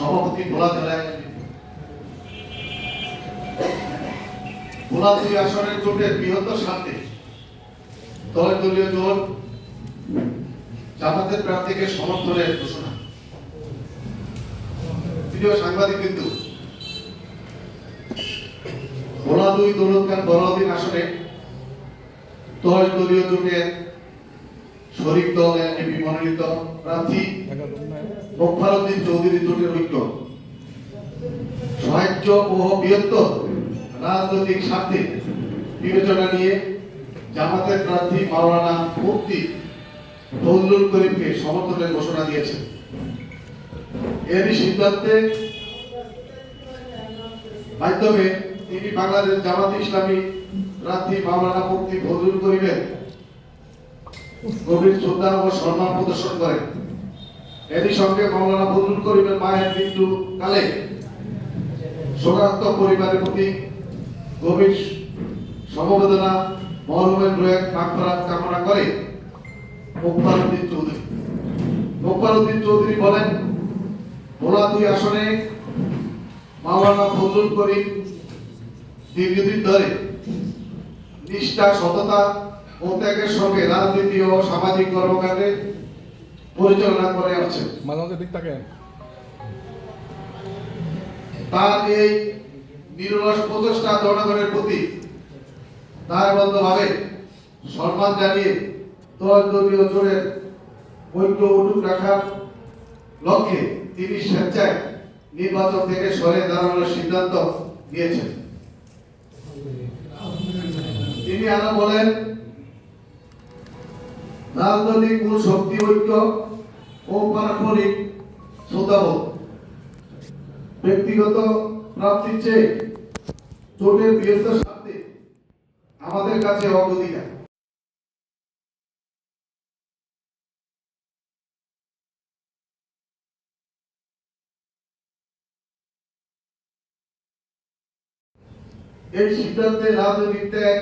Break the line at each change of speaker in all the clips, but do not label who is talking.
সভাপতি ভোলা জেলায় ভোলা 2 আসনের জোটের বৃহত্তর স্বার্থে দলীয় জোট জামাতের প্রার্থীকে সমর্থনের ঘোষণা। প্রিয় সাংবাদিক বিন্দু, ভোলা 2 দৌলতখান বড়দিন আসনে দলীয় জোটের শরীক দল এমপি মনোনীত প্রার্থী মোফারউদ্দিন চৌধুরী জোটের ঐক্য সাহায্য ও বৃহত্তর রাজনৈতিক স্বার্থে বিবেচনা নিয়ে জামাতের প্রার্থী মাওলানা মুফতি ফজলুল করিমকে সমর্থনের ঘোষণা দিয়েছে। এরই সিদ্ধান্তে মাধ্যমে তিনি বাংলাদেশ জামাত ইসলামী প্রার্থী মাওলানা মুফতি ফজলুল করিমের গভীর শ্রদ্ধা ও সম্মান প্রদর্শন করেন। এরই সঙ্গে মাওলানা ফজলুল করিমের মায়ের মৃত্যু কালে শোকার্ত পরিবারের প্রতি গভীর সমবেদনা মরহুমের রোহের মাগফিরাত কামনা করে মোফারউদ্দিন চৌধুরী বলেন, ভোলা 2 আসনে মাওলানা ফজলুল করিম দীর্ঘদিন ধরে নিষ্ঠা, সততা ও ত্যাগের সঙ্গে রাজনীতি ও সামাজিক কর্মকাণ্ডে পরিচালনা করে আসছেন। তার এই নিরলস প্রচেষ্টা জনগণের প্রতি দায়বদ্ধভাবে সম্মান জানিয়ে দলীয় জোটের ঐক্য অটুট রাখার লক্ষ্যে তিনি স্বেচ্ছায় নির্বাচন থেকে সরে দাঁড়ানোর সিদ্ধান্ত নিয়েছেন। তিনি আরো বলেন, রাজনৈতিক কোন শক্তি, ঐক্য ও পারস্পরিক শ্রদ্ধাবোধ ব্যক্তিগত প্রাপ্তির চেয়ে জোটের বৃহত্তর স্বার্থে আমাদের কাছে অগ্রাধিকার। এই সিদ্ধান্তে রাজনৈতিক ত্যাগ,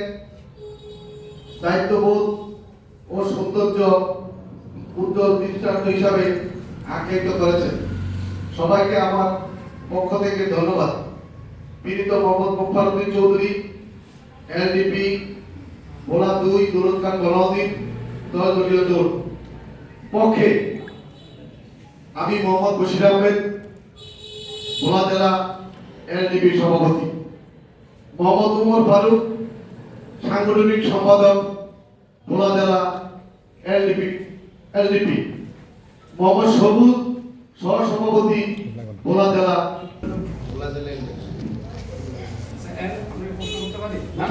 দায়িত্ববোধ ও সৌন্দর্য উজ্জ্বল দৃষ্টান্ত হিসাবে আখ্যায়িত করেছেন। সবাইকে আমার পক্ষ থেকে ধন্যবাদ। পীড়িত মোহাম্মদ মোফারউদ্দিন চৌধুরী, এলডিপি ভোলা 2 দৌলতখান বড়দিন দলীয় জোট পক্ষে আমি মোহাম্মদ বশির আহমেদ, ভোলা জেলা এলডিপি সভাপতি, মোহাম্মদ উমর ফারুক, সাংগঠনিক সম্পাদক ভোলা জেলা এলডিপি, মোহাম্মদ সবুজ, সহসভাপতি ভোলা জেলা।
না